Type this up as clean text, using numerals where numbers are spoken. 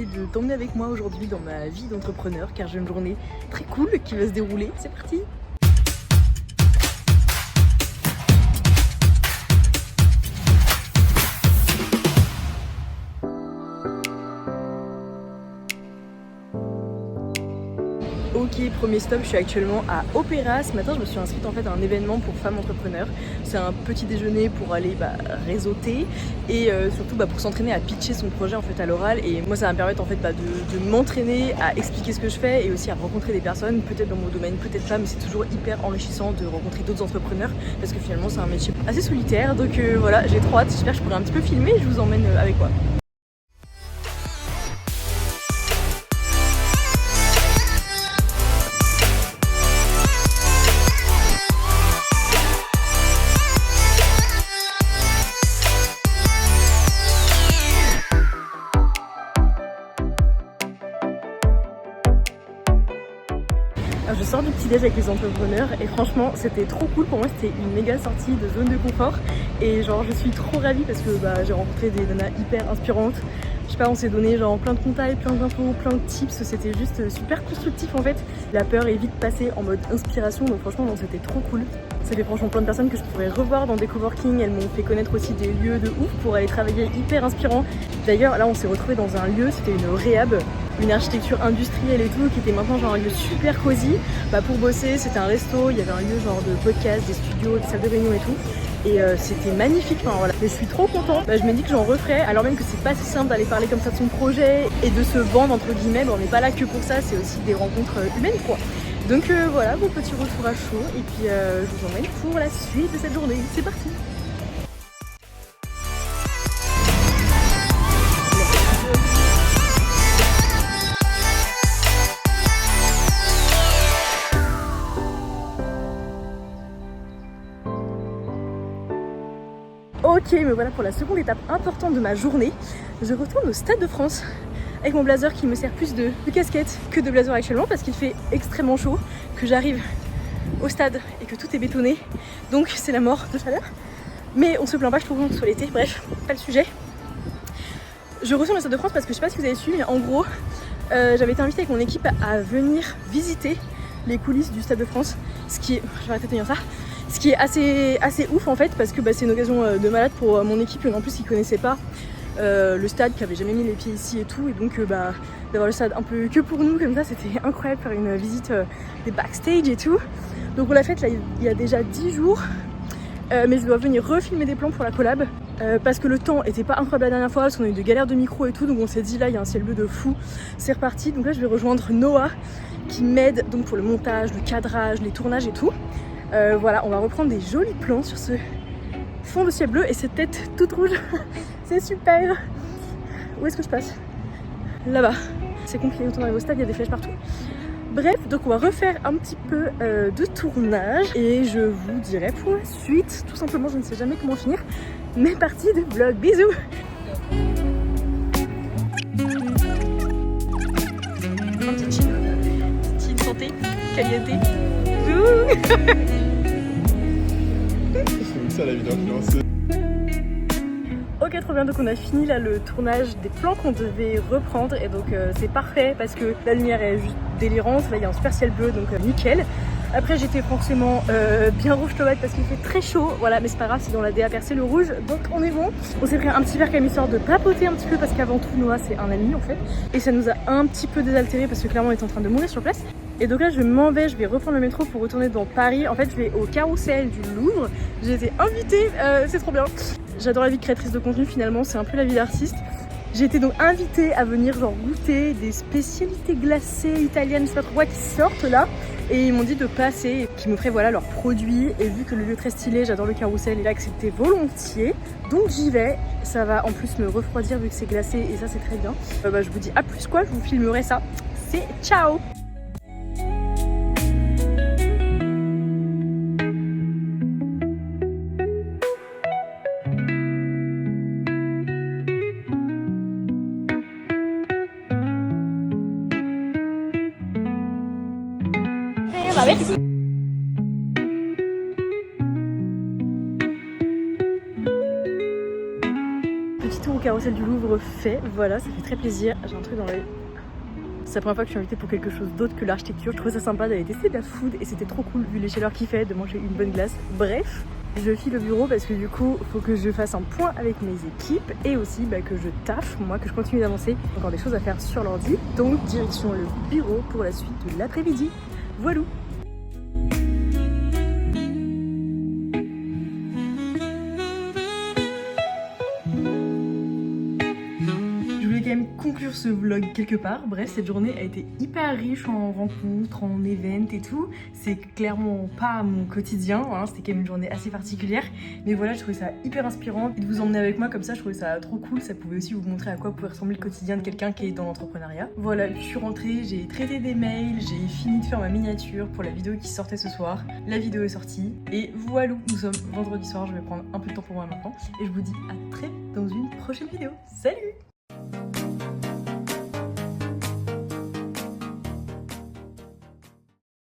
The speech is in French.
décidé de t'emmener avec moi aujourd'hui dans ma vie d'entrepreneur car j'ai une journée très cool qui va se dérouler. C'est parti! Ok, premier stop, je suis actuellement à Opéra. Ce matin, je me suis inscrite en fait à un événement pour femmes entrepreneurs. C'est un petit déjeuner pour aller réseauter et surtout pour s'entraîner à pitcher son projet en fait à l'oral. Et moi, ça va me permettre en fait de m'entraîner à expliquer ce que je fais et aussi à rencontrer des personnes, peut-être dans mon domaine, peut-être pas, mais c'est toujours hyper enrichissant de rencontrer d'autres entrepreneurs parce que finalement, c'est un métier assez solitaire. Donc voilà, j'ai trop hâte. J'espère que je pourrai un petit peu filmer et je vous emmène avec moi. Je sors du petit déj avec les entrepreneurs et franchement c'était trop cool. Pour moi c'était une méga sortie de zone de confort et genre je suis trop ravie parce que j'ai rencontré des nanas hyper inspirantes. Je sais pas, on s'est donné genre plein de contacts, plein d'infos, plein de tips, c'était juste super constructif en fait. La peur est vite passée en mode inspiration, donc franchement non, c'était trop cool. C'était franchement plein de personnes que je pourrais revoir dans des coworking. Elles m'ont fait connaître aussi des lieux de ouf pour aller travailler hyper inspirant. D'ailleurs là on s'est retrouvés dans un lieu, c'était une réhab, une architecture industrielle et tout, qui était maintenant genre un lieu super cosy pour bosser. C'était un resto, il y avait un lieu genre de podcast, des studios, des salles de réunion et tout. Et c'était magnifique, enfin voilà. Mais je suis trop contente, je me dis que j'en referai, alors même que c'est pas si simple d'aller parler comme ça de son projet et de se vendre entre guillemets. On n'est pas là que pour ça, c'est aussi des rencontres humaines quoi. Donc voilà, mon petit retour à chaud et puis je vous emmène pour la suite de cette journée. C'est parti! Ok, me voilà pour la seconde étape importante de ma journée. Je retourne au Stade de France avec mon blazer qui me sert plus de casquette que de blazer actuellement parce qu'il fait extrêmement chaud, que j'arrive au stade et que tout est bétonné. Donc c'est la mort de chaleur. Mais on se plaint pas, je trouve qu'on soit l'été. Bref, pas le sujet. Je retourne au Stade de France parce que je sais pas si vous avez su, mais en gros, j'avais été invitée avec mon équipe à venir visiter les coulisses du Stade de France. Ce qui est... Je vais arrêter de tenir ça. Ce qui est assez ouf en fait parce que c'est une occasion de malade pour mon équipe en plus ils connaissaient pas le stade, qui avait jamais mis les pieds ici et tout, et donc d'avoir le stade un peu que pour nous comme ça, c'était incroyable, faire une visite des backstage et tout. Donc on l'a faite là il y a déjà 10 jours, mais je dois venir refilmer des plans pour la collab parce que le temps était pas incroyable la dernière fois parce qu'on a eu des galères de micro et tout, donc on s'est dit là il y a un ciel bleu de fou, c'est reparti. Donc là je vais rejoindre Noah qui m'aide donc pour le montage, le cadrage, les tournages et tout. Voilà, on va reprendre des jolis plans sur ce fond de ciel bleu et cette tête toute rouge. C'est super. Où est-ce que je passe? Là-bas. C'est compliqué quand on arrive au stade, il y a des flèches partout. Bref, donc on va refaire un petit peu de tournage et je vous dirai pour la suite. Tout simplement, je ne sais jamais comment finir mes parties de vlog. Bisous. Un petit chill. Chill santé, caliente. C'est ça la vie d'influenceuse. Ok, trop bien, donc on a fini là le tournage des plans qu'on devait reprendre et donc c'est parfait parce que la lumière est juste délirante. Là il y a un super ciel bleu, donc nickel. Après j'étais forcément bien rouge tomate parce qu'il fait très chaud, voilà, mais c'est pas grave, c'est dans la DA percé le rouge, donc on est bon. On s'est pris un petit verre quand même histoire de papoter un petit peu parce qu'avant tout Noah c'est un ami en fait, et ça nous a un petit peu désaltéré parce que clairement on est en train de mourir sur place. Et donc là je m'en vais, je vais reprendre le métro pour retourner dans Paris. En fait je vais au Carrousel du Louvre, j'ai été invitée, c'est trop bien. J'adore la vie de créatrice de contenu, finalement c'est un peu la vie d'artiste. J'ai été donc invitée à venir genre goûter des spécialités glacées italiennes, je sais pas trop quoi, qui sortent là. Et ils m'ont dit de passer, qu'ils me feraient voilà leurs produits. Et vu que le lieu est très stylé, j'adore le Carrousel, et là accepté volontiers. Donc j'y vais, ça va en plus me refroidir vu que c'est glacé et ça c'est très bien. Je vous dis à plus quoi, je vous filmerai ça. C'est ciao! Merci. Petit tour carrousel du Louvre fait. Voilà, ça fait très plaisir. J'ai un truc dans l'œil. C'est la première fois que je suis invitée pour quelque chose d'autre que l'architecture. Je trouvais ça sympa d'aller tester de la food et c'était trop cool vu les chaleurs qu'il fait de manger une bonne glace. Bref, je file au bureau parce que du coup, il faut que je fasse un point avec mes équipes et aussi que je taffe, moi, que je continue d'avancer. Encore des choses à faire sur l'ordi. Donc, direction le bureau pour la suite de l'après-midi. Voilou! Conclure ce vlog quelque part. Bref, cette journée a été hyper riche en rencontres, en events et tout. C'est clairement pas mon quotidien, hein. C'était quand même une journée assez particulière. Mais voilà, je trouvais ça hyper inspirant. Et de vous emmener avec moi comme ça, je trouvais ça trop cool. Ça pouvait aussi vous montrer à quoi pouvait ressembler le quotidien de quelqu'un qui est dans l'entrepreneuriat. Voilà, puis je suis rentrée, j'ai traité des mails, j'ai fini de faire ma miniature pour la vidéo qui sortait ce soir. La vidéo est sortie. Et voilà, nous sommes vendredi soir. Je vais prendre un peu de temps pour moi maintenant. Et je vous dis à très vite dans une prochaine vidéo. Salut!